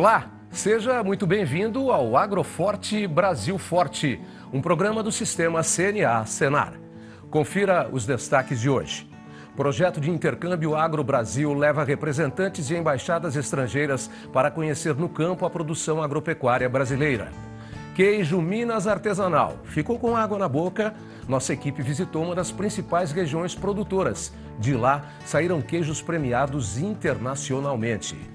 Olá, seja muito bem-vindo ao Agroforte Brasil Forte, um programa do Sistema CNA-Senar. Confira os destaques de hoje. Projeto de intercâmbio Agro-Brasil leva representantes de embaixadas estrangeiras para conhecer no campo a produção agropecuária brasileira. Queijo Minas Artesanal. Ficou com água na boca? Nossa equipe visitou uma das principais regiões produtoras. De lá, saíram queijos premiados internacionalmente.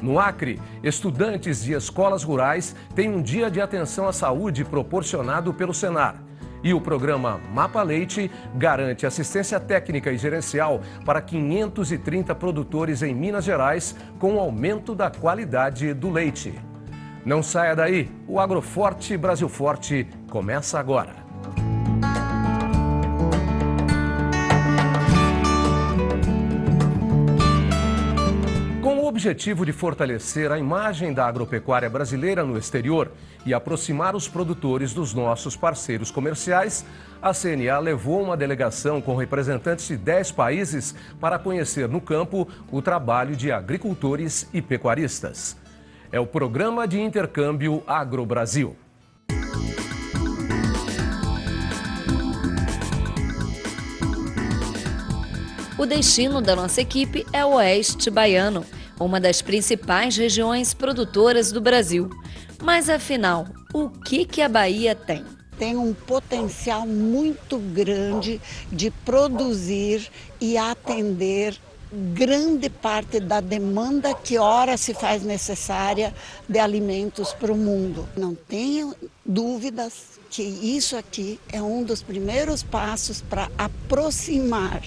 No Acre, estudantes de escolas rurais têm um dia de atenção à saúde proporcionado pelo Senar. E o programa Mapa Leite garante assistência técnica e gerencial para 530 produtores em Minas Gerais com o aumento da qualidade do leite. Não saia daí, o Agroforte Brasil Forte começa agora. Com o objetivo de fortalecer a imagem da agropecuária brasileira no exterior e aproximar os produtores dos nossos parceiros comerciais, a CNA levou uma delegação com representantes de 10 países para conhecer no campo o trabalho de agricultores e pecuaristas. É o Programa de Intercâmbio Agro-Brasil. O destino da nossa equipe é o Oeste Baiano, uma das principais regiões produtoras do Brasil. Mas afinal, o que a Bahia tem? Tem um potencial muito grande de produzir e atender grande parte da demanda que ora se faz necessária de alimentos para o mundo. Não tenho dúvidas que isso aqui é um dos primeiros passos para aproximar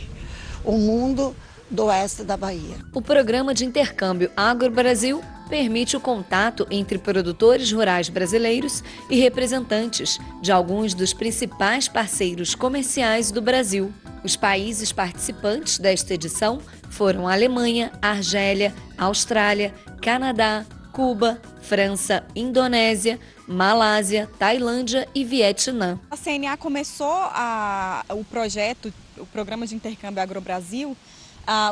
o mundo do oeste da Bahia. O Programa de Intercâmbio Agro-Brasil permite o contato entre produtores rurais brasileiros e representantes de alguns dos principais parceiros comerciais do Brasil. Os países participantes desta edição foram a Alemanha, Argélia, Austrália, Canadá, Cuba, França, Indonésia, Malásia, Tailândia e Vietnã. A CNA começou o projeto, o Programa de Intercâmbio Agro-Brasil.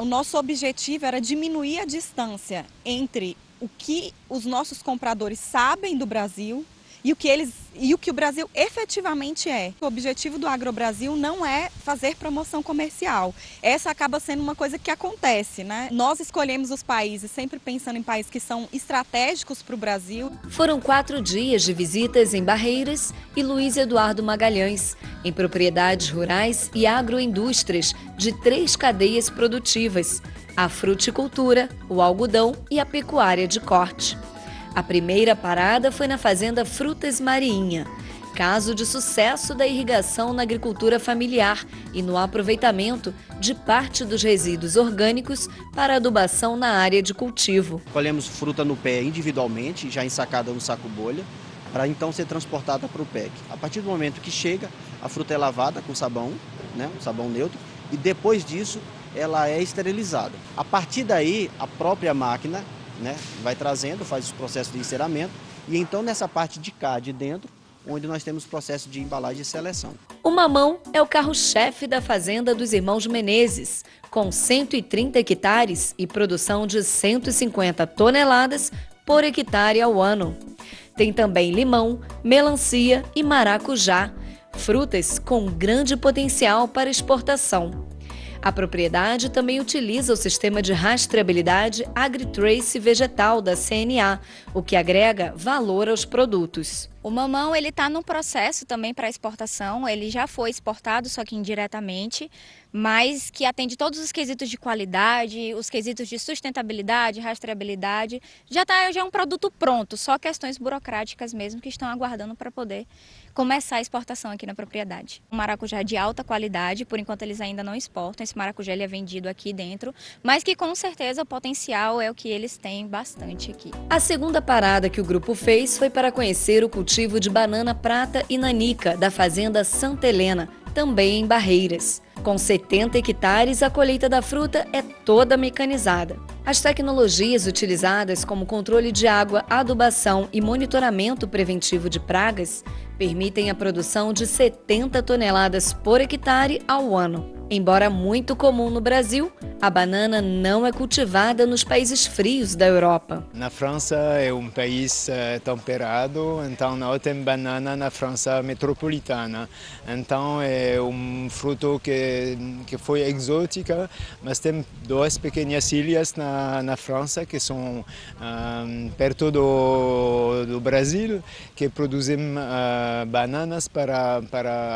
O nosso objetivo era diminuir a distância entre o que os nossos compradores sabem do Brasil e o que o Brasil efetivamente é. O objetivo do Agro-Brasil não é fazer promoção comercial. Essa acaba sendo uma coisa que acontece, né? Nós escolhemos os países sempre pensando em países que são estratégicos para o Brasil. Foram 4 dias de visitas em Barreiras e Luiz Eduardo Magalhães, em propriedades rurais e agroindústrias de 3 cadeias produtivas: a fruticultura, o algodão e a pecuária de corte. A primeira parada foi na fazenda Frutas Mariinha, caso de sucesso da irrigação na agricultura familiar e no aproveitamento de parte dos resíduos orgânicos para adubação na área de cultivo. Colhemos fruta no pé individualmente, já ensacada no saco bolha, para então ser transportada para o PEC. A partir do momento que chega, a fruta é lavada com sabão, um sabão neutro, e depois disso ela é esterilizada. A partir daí, a própria máquina vai trazendo, faz o processo de enceramento, e então nessa parte de cá, de dentro, onde nós temos o processo de embalagem e seleção. O mamão é o carro-chefe da fazenda dos irmãos Menezes, com 130 hectares e produção de 150 toneladas por hectare ao ano. Tem também limão, melancia e maracujá, frutas com grande potencial para exportação. A propriedade também utiliza o sistema de rastreabilidade AgriTrace vegetal da CNA, o que agrega valor aos produtos. O mamão ele está no processo também para exportação, ele já foi exportado, só que indiretamente, mas que atende todos os quesitos de qualidade, os quesitos de sustentabilidade, rastreabilidade. Já é um produto pronto, só questões burocráticas mesmo que estão aguardando para poder começar a exportação aqui na propriedade. Um maracujá de alta qualidade, por enquanto eles ainda não exportam, esse maracujá ele é vendido aqui dentro, mas que com certeza o potencial é o que eles têm bastante aqui. A segunda parada que o grupo fez foi para conhecer o cultivo de banana prata e nanica da fazenda Santa Helena, também em Barreiras. Com 70 hectares, a colheita da fruta é toda mecanizada. As tecnologias utilizadas como controle de água, adubação e monitoramento preventivo de pragas permitem a produção de 70 toneladas por hectare ao ano. Embora muito comum no Brasil, a banana não é cultivada nos países frios da Europa. Na França é um país temperado, então não tem banana na França metropolitana. Então é um fruto que foi exótica, mas tem duas pequenas ilhas na França que são perto do Brasil, que produzem bananas para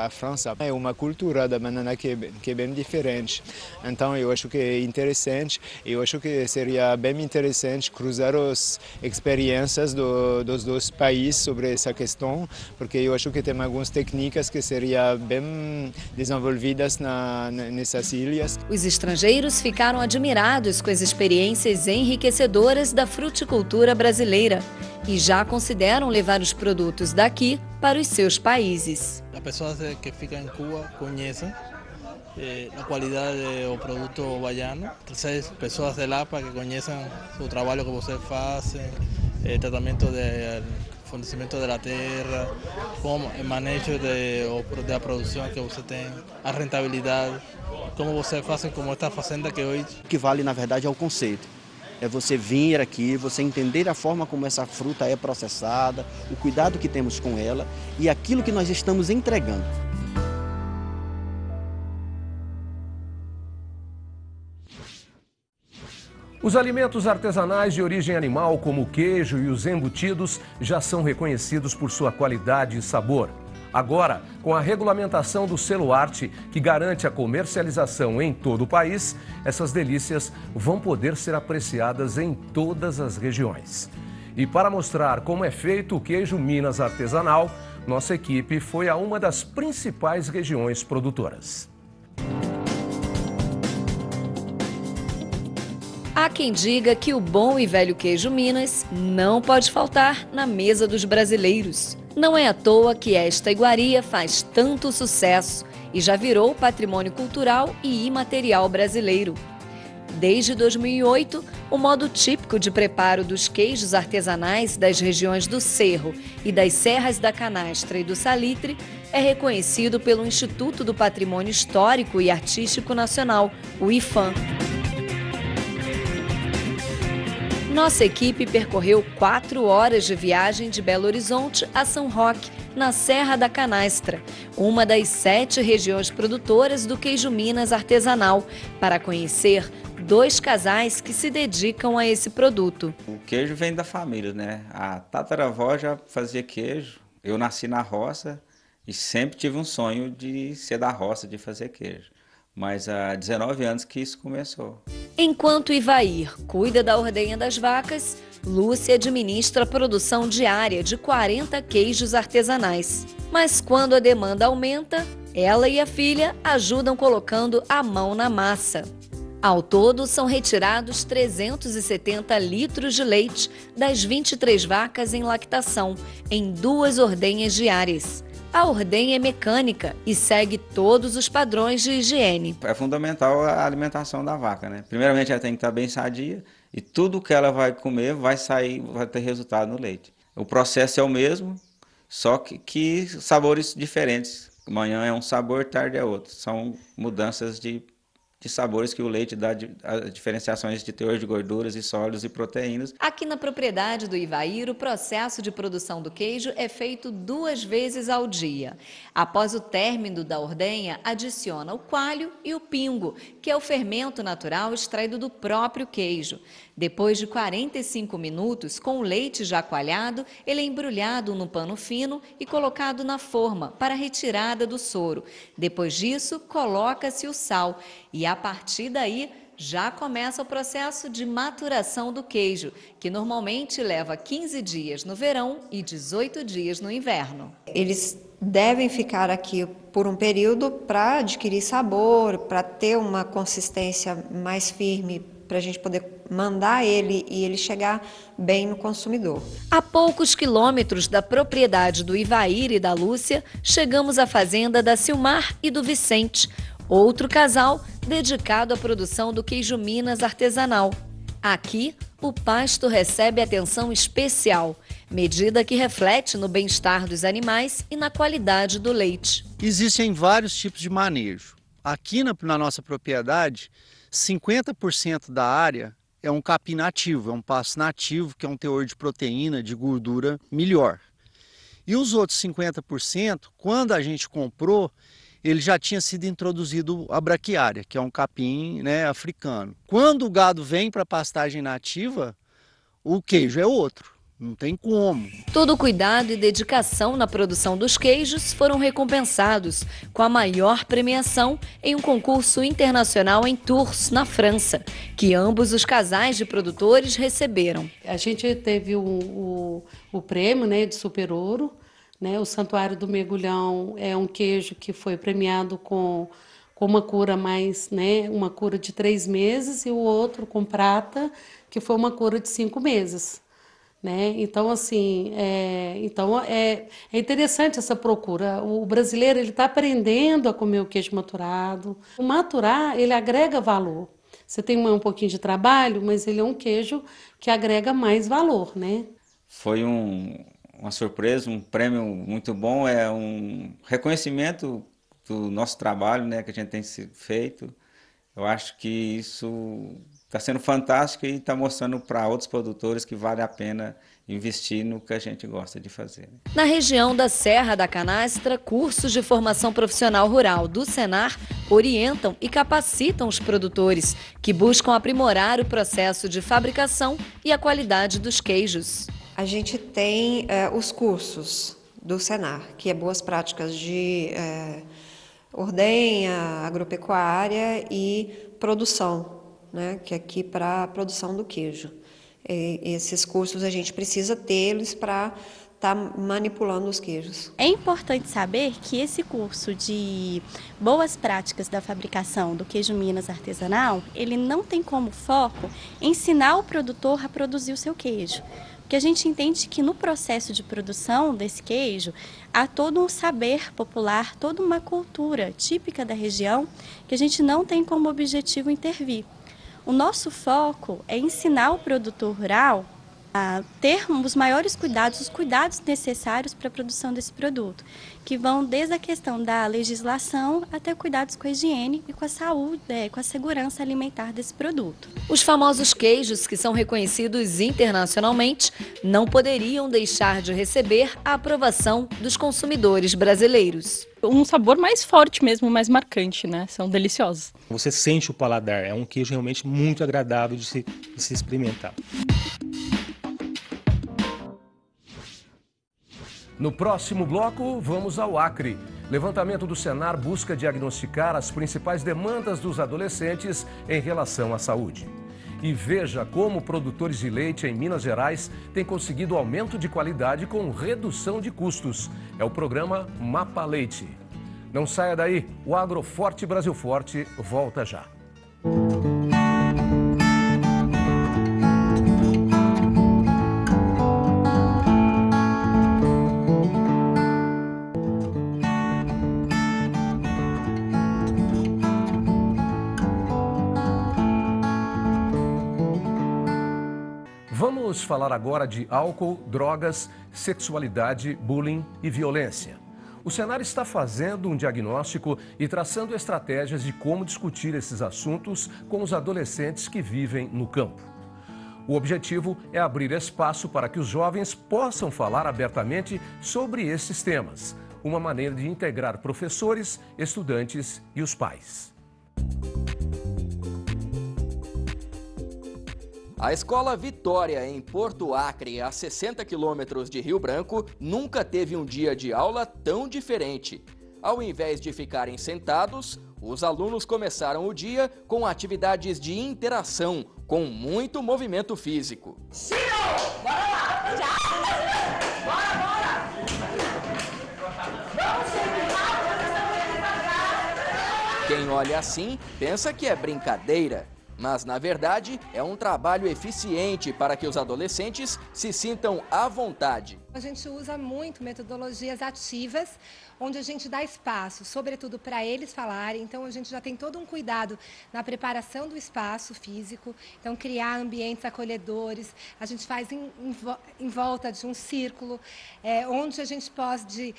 a França. É uma cultura da banana que é bem diferente. Então eu acho que é interessante, eu acho que seria bem interessante cruzar as experiências dos dois países sobre essa questão, porque eu acho que tem algumas técnicas que seriam bem desenvolvidas nessas ilhas. Os estrangeiros ficaram admirados com as experiências enriquecedoras da fruticultura brasileira e já consideram levar os produtos daqui para os seus países. As pessoas que ficam em Cuba conhecem a qualidade do produto baiano, trazer pessoas de lá para que conheçam o trabalho que você faz, tratamento de fornecimento da terra, como o manejo da produção que você tem, a rentabilidade, como você faz como esta fazenda que hoje. O que vale, na verdade, é o conceito. É você vir aqui, você entender a forma como essa fruta é processada, o cuidado que temos com ela e aquilo que nós estamos entregando. Os alimentos artesanais de origem animal, como o queijo e os embutidos, já são reconhecidos por sua qualidade e sabor. Agora, com a regulamentação do selo Arte, que garante a comercialização em todo o país, essas delícias vão poder ser apreciadas em todas as regiões. E para mostrar como é feito o queijo Minas artesanal, nossa equipe foi a uma das principais regiões produtoras. Há quem diga que o bom e velho queijo Minas não pode faltar na mesa dos brasileiros. Não é à toa que esta iguaria faz tanto sucesso e já virou patrimônio cultural e imaterial brasileiro. Desde 2008, o modo típico de preparo dos queijos artesanais das regiões do Cerro e das Serras da Canastra e do Salitre é reconhecido pelo Instituto do Patrimônio Histórico e Artístico Nacional, o IPHAN. Nossa equipe percorreu 4 horas de viagem de Belo Horizonte a São Roque, na Serra da Canastra, uma das 7 regiões produtoras do queijo Minas artesanal, para conhecer 2 casais que se dedicam a esse produto. O queijo vem da família, né? A tataravó já fazia queijo, eu nasci na roça e sempre tive um sonho de ser da roça, de fazer queijo. Mas há 19 anos que isso começou. Enquanto Ivair cuida da ordenha das vacas, Lúcia administra a produção diária de 40 queijos artesanais. Mas quando a demanda aumenta, ela e a filha ajudam colocando a mão na massa. Ao todo, são retirados 370 litros de leite das 23 vacas em lactação, em 2 ordenhas diárias. A ordenha é mecânica e segue todos os padrões de higiene. É fundamental a alimentação da vaca, né? Primeiramente, ela tem que estar bem sadia e tudo que ela vai comer vai ter resultado no leite. O processo é o mesmo, só que sabores diferentes. Manhã é um sabor, tarde é outro. São mudanças de sabores que o leite dá, diferenciações de teor de gorduras e sólidos e proteínas. Aqui na propriedade do Ivair, o processo de produção do queijo é feito 2 vezes ao dia. Após o término da ordenha, adiciona o coalho e o pingo, que é o fermento natural extraído do próprio queijo. Depois de 45 minutos, com o leite já coalhado, ele é embrulhado no pano fino e colocado na forma para retirada do soro. Depois disso, coloca-se o sal e a partir daí já começa o processo de maturação do queijo, que normalmente leva 15 dias no verão e 18 dias no inverno. Eles devem ficar aqui por um período para adquirir sabor, para ter uma consistência mais firme, para a gente poder mandar ele e ele chegar bem no consumidor. A poucos quilômetros da propriedade do Ivair e da Lúcia, chegamos à fazenda da Silmar e do Vicente, outro casal dedicado à produção do queijo Minas artesanal. Aqui, o pasto recebe atenção especial, medida que reflete no bem-estar dos animais e na qualidade do leite. Existem vários tipos de manejo. Aqui na nossa propriedade, 50% da área é um capim nativo, é um pasto nativo que é um teor de proteína, de gordura melhor. E os outros 50%, quando a gente comprou, ele já tinha sido introduzido a braquiária, que é um capim, né, africano. Quando o gado vem para a pastagem nativa, o queijo é outro. Não tem como. Todo o cuidado e dedicação na produção dos queijos foram recompensados com a maior premiação em um concurso internacional em Tours, na França, que ambos os casais de produtores receberam. A gente teve o prêmio, né, de Super Ouro, né? O Santuário do Mergulhão é um queijo que foi premiado com uma cura mais, né, uma cura de 3 meses, e o outro com prata, que foi uma cura de 5 meses. Né? Então, assim, é interessante essa procura. O brasileiro está aprendendo a comer o queijo maturado. O maturar, ele agrega valor. Você tem um pouquinho de trabalho, mas ele é um queijo que agrega mais valor, né? Foi uma surpresa, um prêmio muito bom, é um reconhecimento do nosso trabalho, né, que a gente tem feito. Eu acho que isso está sendo fantástico e está mostrando para outros produtores que vale a pena investir no que a gente gosta de fazer. Na região da Serra da Canastra, cursos de formação profissional rural do Senar orientam e capacitam os produtores que buscam aprimorar o processo de fabricação e a qualidade dos queijos. A gente tem os cursos do Senar, que é boas práticas de ordenha, agropecuária e produção, né, que é aqui para a produção do queijo. Esses cursos a gente precisa tê-los para estar manipulando os queijos. É importante saber que esse curso de boas práticas da fabricação do queijo Minas artesanal, ele não tem como foco ensinar o produtor a produzir o seu queijo. Porque a gente entende que no processo de produção desse queijo há todo um saber popular, toda uma cultura típica da região que a gente não tem como objetivo intervir. O nosso foco é ensinar o produtor rural a ter os maiores cuidados, os cuidados necessários para a produção desse produto, que vão desde a questão da legislação até cuidados com a higiene e com a saúde, com a segurança alimentar desse produto. Os famosos queijos, que são reconhecidos internacionalmente, não poderiam deixar de receber a aprovação dos consumidores brasileiros. Um sabor mais forte mesmo, mais marcante, né? São deliciosos. Você sente o paladar, é um queijo realmente muito agradável de se experimentar. No próximo bloco, vamos ao Acre. Levantamento do Senar busca diagnosticar as principais demandas dos adolescentes em relação à saúde. E veja como produtores de leite em Minas Gerais têm conseguido aumento de qualidade com redução de custos. É o programa Mapa Leite. Não saia daí, o Agroforte Brasil Forte volta já. Vamos falar agora de álcool, drogas, sexualidade, bullying e violência. O Senar está fazendo um diagnóstico e traçando estratégias de como discutir esses assuntos com os adolescentes que vivem no campo. O objetivo é abrir espaço para que os jovens possam falar abertamente sobre esses temas, uma maneira de integrar professores, estudantes e os pais. A Escola Vitória, em Porto Acre, a 60 quilômetros de Rio Branco, nunca teve um dia de aula tão diferente. Ao invés de ficarem sentados, os alunos começaram o dia com atividades de interação, com muito movimento físico. Ciro! Bora lá! Bora, bora! Vamos segurar! Quem olha assim, pensa que é brincadeira. Mas, na verdade, é um trabalho eficiente para que os adolescentes se sintam à vontade. A gente usa muito metodologias ativas, onde a gente dá espaço, sobretudo para eles falarem. Então, a gente já tem todo um cuidado na preparação do espaço físico. Então, criar ambientes acolhedores. A gente faz em volta de um círculo, onde a gente pode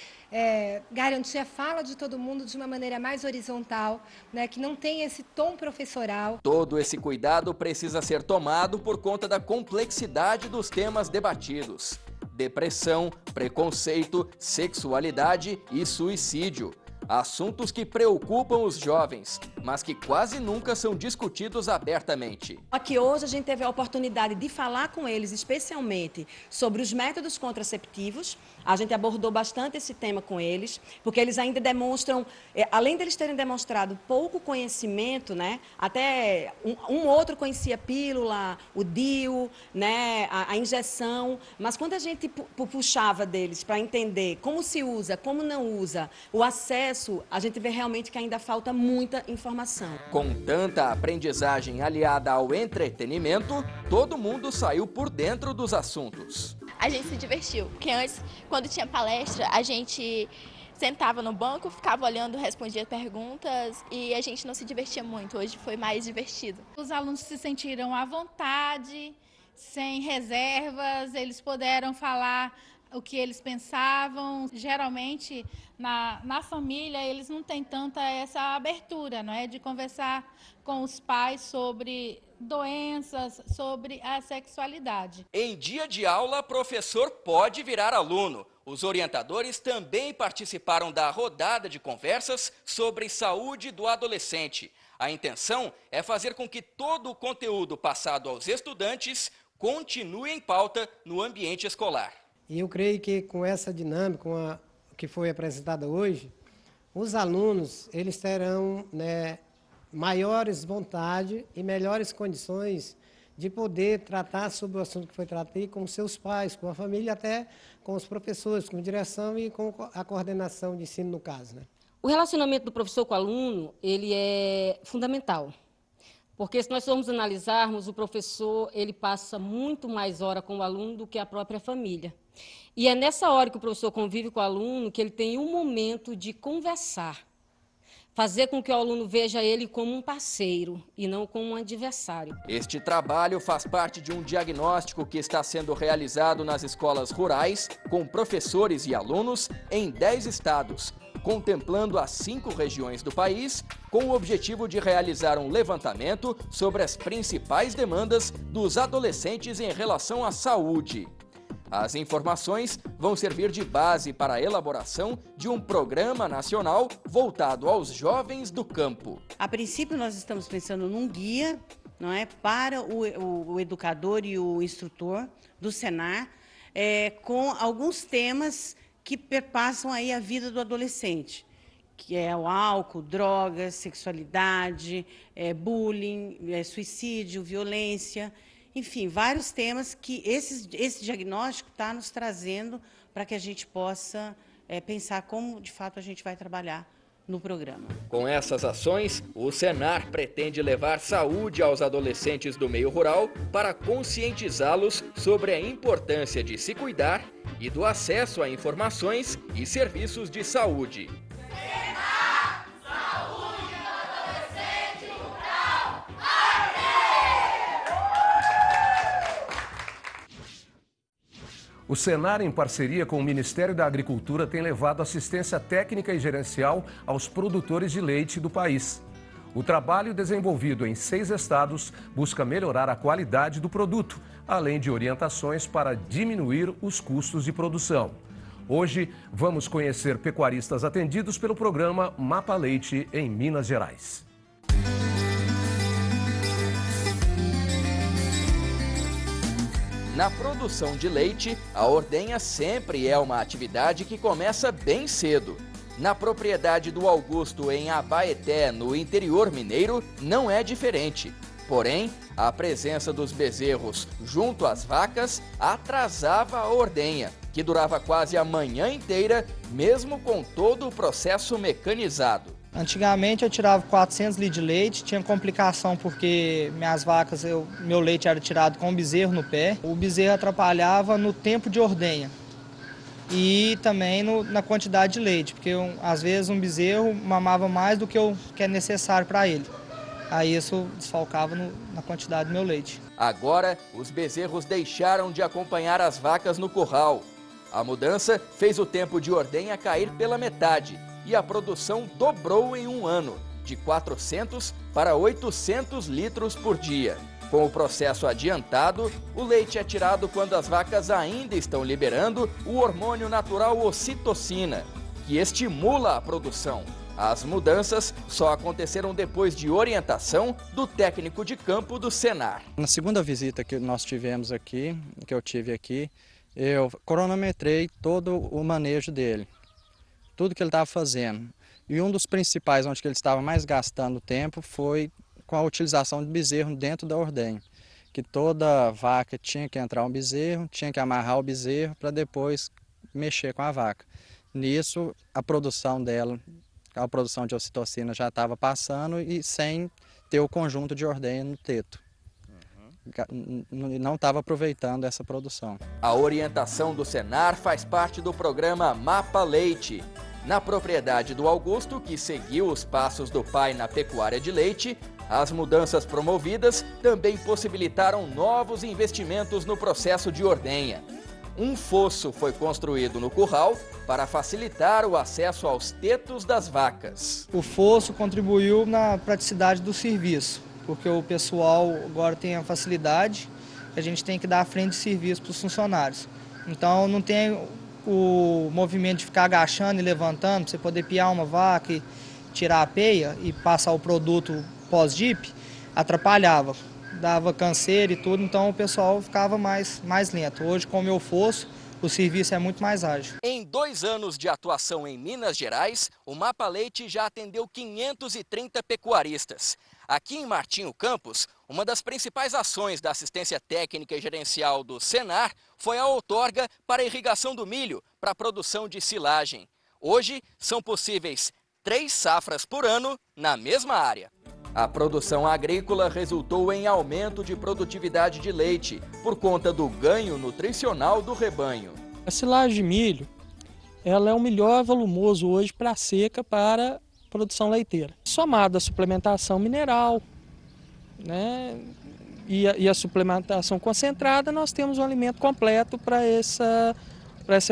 garantir a fala de todo mundo de uma maneira mais horizontal, né, que não tem esse tom professoral. Todo esse cuidado precisa ser tomado por conta da complexidade dos temas debatidos. Depressão, preconceito, sexualidade e suicídio. Assuntos que preocupam os jovens, mas que quase nunca são discutidos abertamente. Aqui hoje a gente teve a oportunidade de falar com eles, especialmente sobre os métodos contraceptivos. A gente abordou bastante esse tema com eles, porque eles ainda demonstram, além deles terem demonstrado pouco conhecimento, né, até um outro conhecia pílula, o DIU, né, a injeção, mas quando a gente puxava deles para entender como se usa, como não usa, o acesso, a gente vê realmente que ainda falta muita informação. Com tanta aprendizagem aliada ao entretenimento, todo mundo saiu por dentro dos assuntos. A gente se divertiu, porque antes, quando tinha palestra, a gente sentava no banco, ficava olhando, respondia perguntas e a gente não se divertia muito. Hoje foi mais divertido. Os alunos se sentiram à vontade, sem reservas, eles puderam falar o que eles pensavam. Geralmente, na família, eles não têm tanta essa abertura, não é? De conversar com os pais sobre doenças, sobre a sexualidade. Em dia de aula, professor pode virar aluno. Os orientadores também participaram da rodada de conversas sobre saúde do adolescente. A intenção é fazer com que todo o conteúdo passado aos estudantes continue em pauta no ambiente escolar. E eu creio que com essa dinâmica que foi apresentada hoje, os alunos eles terão, né, maiores vontade e melhores condições de poder tratar sobre o assunto que foi tratado com seus pais, com a família, até com os professores, com a direção e com a coordenação de ensino no caso, né? O relacionamento do professor com o aluno, ele é fundamental. Porque se nós formos analisarmos, o professor ele passa muito mais hora com o aluno do que a própria família. E é nessa hora que o professor convive com o aluno que ele tem um momento de conversar. Fazer com que o aluno veja ele como um parceiro e não como um adversário. Este trabalho faz parte de um diagnóstico que está sendo realizado nas escolas rurais, com professores e alunos em 10 estados, contemplando as 5 regiões do país, com o objetivo de realizar um levantamento sobre as principais demandas dos adolescentes em relação à saúde. As informações vão servir de base para a elaboração de um programa nacional voltado aos jovens do campo. A princípio, nós estamos pensando num guia, não é, para o educador e o instrutor do Senar, com alguns temas que perpassam aí a vida do adolescente, que é o álcool, drogas, sexualidade, bullying, suicídio, violência, enfim, vários temas que esse diagnóstico está nos trazendo para que a gente possa pensar como, de fato, a gente vai trabalhar no programa. Com essas ações, o Senar pretende levar saúde aos adolescentes do meio rural para conscientizá-los sobre a importância de se cuidar e do acesso a informações e serviços de saúde. Senar, saúde do adolescente rural, O Senar, em parceria com o Ministério da Agricultura, tem levado assistência técnica e gerencial aos produtores de leite do país. O trabalho, desenvolvido em 6 estados, busca melhorar a qualidade do produto, além de orientações para diminuir os custos de produção. Hoje, vamos conhecer pecuaristas atendidos pelo programa Mapa Leite, em Minas Gerais. Na produção de leite, a ordenha sempre é uma atividade que começa bem cedo. Na propriedade do Augusto, em Abaeté, no interior mineiro, não é diferente. Porém, a presença dos bezerros junto às vacas atrasava a ordenha, que durava quase a manhã inteira, mesmo com todo o processo mecanizado. Antigamente eu tirava 400 litros de leite, tinha complicação porque minhas vacas, meu leite era tirado com o bezerro no pé. O bezerro atrapalhava no tempo de ordenha. e também na quantidade de leite, porque às vezes um bezerro mamava mais do que o que é necessário para ele. Aí isso desfalcava na quantidade do meu leite. Agora, os bezerros deixaram de acompanhar as vacas no curral. A mudança fez o tempo de ordenha cair pela metade e a produção dobrou em um ano, de 400 para 800 litros por dia. Com o processo adiantado, o leite é tirado quando as vacas ainda estão liberando o hormônio natural ocitocina, que estimula a produção. As mudanças só aconteceram depois de orientação do técnico de campo do Senar. Na segunda visita que nós tivemos aqui, que eu tive aqui, eu cronometrei todo o manejo dele, tudo que ele estava fazendo. E um dos principais onde ele estava mais gastando tempo foi com a utilização de bezerro dentro da ordenha. Que toda vaca tinha que entrar um bezerro, tinha que amarrar o bezerro para depois mexer com a vaca. Nisso, a produção dela, a produção de ocitocina já estava passando e sem ter o conjunto de ordenha no teto. Não estava aproveitando essa produção. A orientação do Senar faz parte do programa Mapa Leite. Na propriedade do Augusto, que seguiu os passos do pai na pecuária de leite, as mudanças promovidas também possibilitaram novos investimentos no processo de ordenha. Um fosso foi construído no curral para facilitar o acesso aos tetos das vacas. O fosso contribuiu na praticidade do serviço, porque o pessoal agora tem a facilidade, a gente tem que dar a frente de serviço para os funcionários. Então não tem o movimento de ficar agachando e levantando, para você poder piar uma vaca e tirar a peia e passar o produto pós-dip, atrapalhava. Dava canseira e tudo, então o pessoal ficava mais lento. Hoje, com o meu fosso, o serviço é muito mais ágil. Em 2 anos de atuação em Minas Gerais, o Mapa Leite já atendeu 530 pecuaristas. Aqui em Martinho Campos, uma das principais ações da assistência técnica e gerencial do Senar foi a outorga para a irrigação do milho para a produção de silagem. Hoje, são possíveis 3 safras por ano na mesma área. A produção agrícola resultou em aumento de produtividade de leite, por conta do ganho nutricional do rebanho. A silagem de milho, ela é o melhor volumoso hoje para a seca para produção leiteira. Somado à suplementação mineral, né, e a suplementação concentrada, nós temos um alimento completo para essa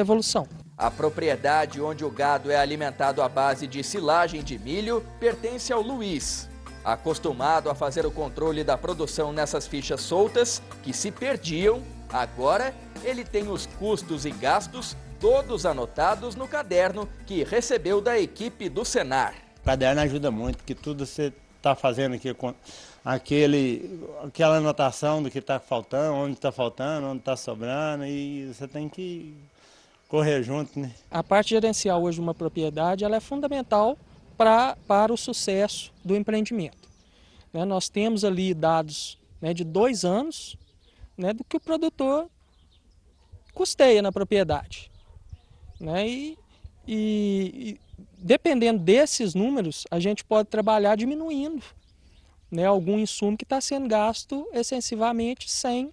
evolução. A propriedade onde o gado é alimentado à base de silagem de milho pertence ao Luiz. Acostumado a fazer o controle da produção nessas fichas soltas, que se perdiam, agora ele tem os custos e gastos todos anotados no caderno que recebeu da equipe do Senar. O caderno ajuda muito, porque tudo você está fazendo aqui com aquela anotação do que está faltando, onde está sobrando, e você tem que correr junto, né? A parte gerencial hoje de uma propriedade, ela é fundamental para o sucesso do empreendimento. Nós temos ali dados, né, de 2 anos, né, do que o produtor custeia na propriedade. Né, e dependendo desses números, a gente pode trabalhar diminuindo, né, algum insumo que está sendo gasto extensivamente sem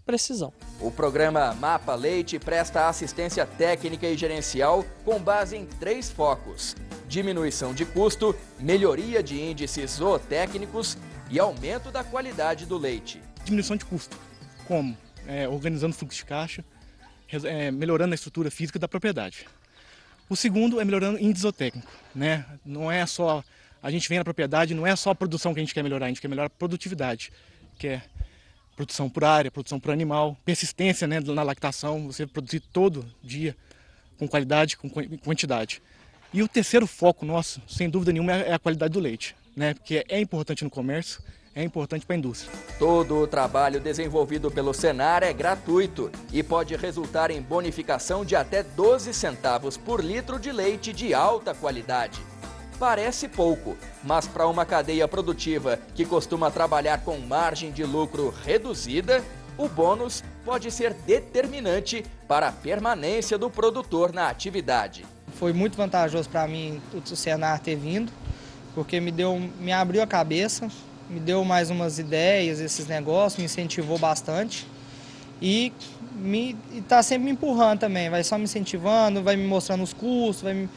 precisão. O programa Mapa Leite presta assistência técnica e gerencial com base em 3 focos: diminuição de custo, melhoria de índices zootécnicos e aumento da qualidade do leite. Diminuição de custo, como? Organizando o fluxo de caixa, melhorando a estrutura física da propriedade. O segundo é melhorando o índice zootécnico, né? Não é só, a gente vem na propriedade, não é só a produção que a gente quer melhorar, a gente quer melhorar a produtividade, que é produção por área, produção por animal, persistência, né, na lactação, você produzir todo dia com qualidade, com quantidade. E o terceiro foco nosso, sem dúvida nenhuma, é a qualidade do leite, né, porque é importante no comércio, é importante para a indústria. Todo o trabalho desenvolvido pelo Senar é gratuito e pode resultar em bonificação de até 12 centavos por litro de leite de alta qualidade. Parece pouco, mas para uma cadeia produtiva que costuma trabalhar com margem de lucro reduzida, o bônus pode ser determinante para a permanência do produtor na atividade. Foi muito vantajoso para mim o Senar ter vindo, porque me abriu a cabeça, me deu mais umas ideias, esses negócios, me incentivou bastante. e está sempre me empurrando também, vai só me incentivando, vai me mostrando os custos, vai me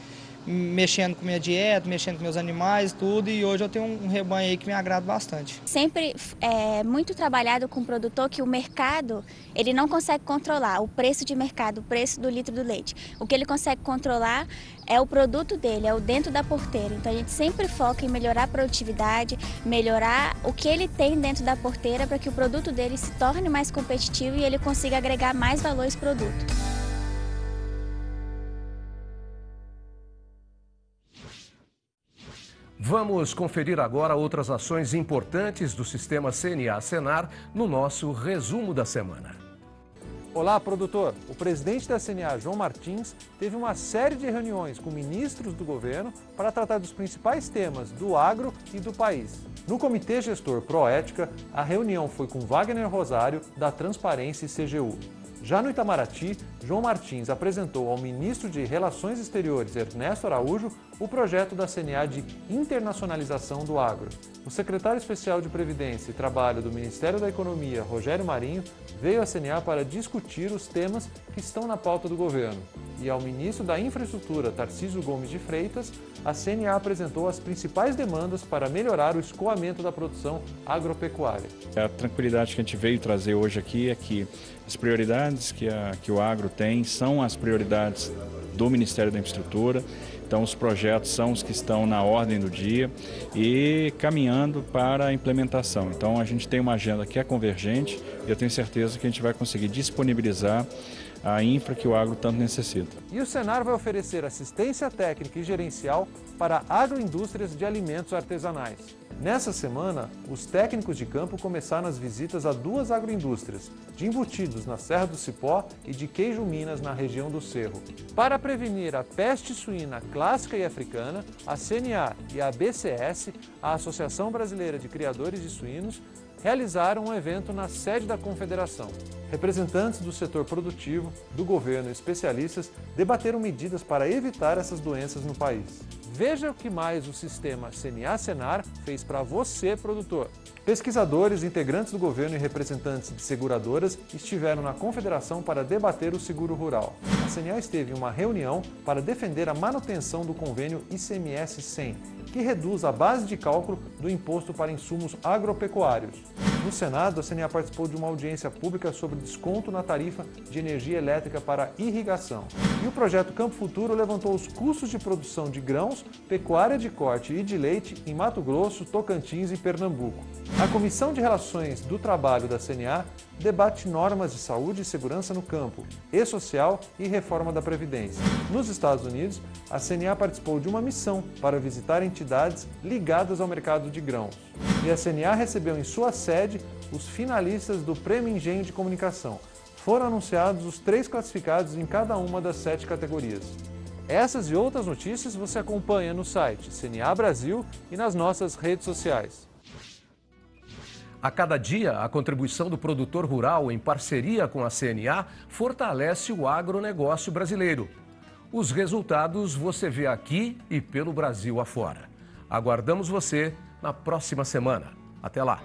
mexendo com minha dieta, mexendo com meus animais, tudo, e hoje eu tenho um rebanho aí que me agrada bastante. Sempre é muito trabalhado com o produtor que o mercado, ele não consegue controlar o preço de mercado, o preço do litro do leite. O que ele consegue controlar é o produto dele, é o dentro da porteira. Então a gente sempre foca em melhorar a produtividade, melhorar o que ele tem dentro da porteira para que o produto dele se torne mais competitivo e ele consiga agregar mais valor a esse produto. Vamos conferir agora outras ações importantes do sistema CNA-Senar no nosso resumo da semana. Olá, produtor. O presidente da CNA, João Martins, teve uma série de reuniões com ministros do governo para tratar dos principais temas do agro e do país. No Comitê Gestor Proética, a reunião foi com Wagner Rosário, da Transparência e CGU. Já no Itamaraty, João Martins apresentou ao ministro de Relações Exteriores, Ernesto Araújo, o projeto da CNA de internacionalização do agro. O secretário especial de Previdência e Trabalho do Ministério da Economia, Rogério Marinho, veio à CNA para discutir os temas que estão na pauta do governo. E ao ministro da Infraestrutura, Tarcísio Gomes de Freitas, a CNA apresentou as principais demandas para melhorar o escoamento da produção agropecuária. A tranquilidade que a gente veio trazer hoje aqui é que as prioridades que o agro tem são as prioridades do Ministério da Infraestrutura. Então os projetos são os que estão na ordem do dia e caminhando para a implementação. Então a gente tem uma agenda que é convergente e eu tenho certeza que a gente vai conseguir disponibilizar a infra que o agro tanto necessita. E o Senar vai oferecer assistência técnica e gerencial para agroindústrias de alimentos artesanais. Nessa semana, os técnicos de campo começaram as visitas a 2 agroindústrias, de embutidos na Serra do Cipó e de queijo Minas na região do Cerro. Para prevenir a peste suína clássica e africana, a CNA e a BCS, a Associação Brasileira de Criadores de Suínos, realizaram um evento na sede da Confederação. Representantes do setor produtivo, do governo e especialistas debateram medidas para evitar essas doenças no país. Veja o que mais o sistema CNA-Senar fez para você, produtor. Pesquisadores, integrantes do governo e representantes de seguradoras estiveram na Confederação para debater o seguro rural. A CNA esteve em uma reunião para defender a manutenção do convênio ICMS 100, que reduz a base de cálculo do imposto para insumos agropecuários. No Senado, a CNA participou de uma audiência pública sobre desconto na tarifa de energia elétrica para irrigação. E o projeto Campo Futuro levantou os custos de produção de grãos, pecuária de corte e de leite em Mato Grosso, Tocantins e Pernambuco. A Comissão de Relações do Trabalho da CNA debate normas de saúde e segurança no campo, e-social e reforma da Previdência. Nos Estados Unidos, a CNA participou de uma missão para visitar entidades ligadas ao mercado de grãos. E a CNA recebeu em sua sede os finalistas do Prêmio Engenho de Comunicação. Foram anunciados os 3 classificados em cada uma das 7 categorias. Essas e outras notícias você acompanha no site CNA Brasil e nas nossas redes sociais. A cada dia, a contribuição do produtor rural em parceria com a CNA fortalece o agronegócio brasileiro. Os resultados você vê aqui e pelo Brasil afora. Aguardamos você na próxima semana. Até lá!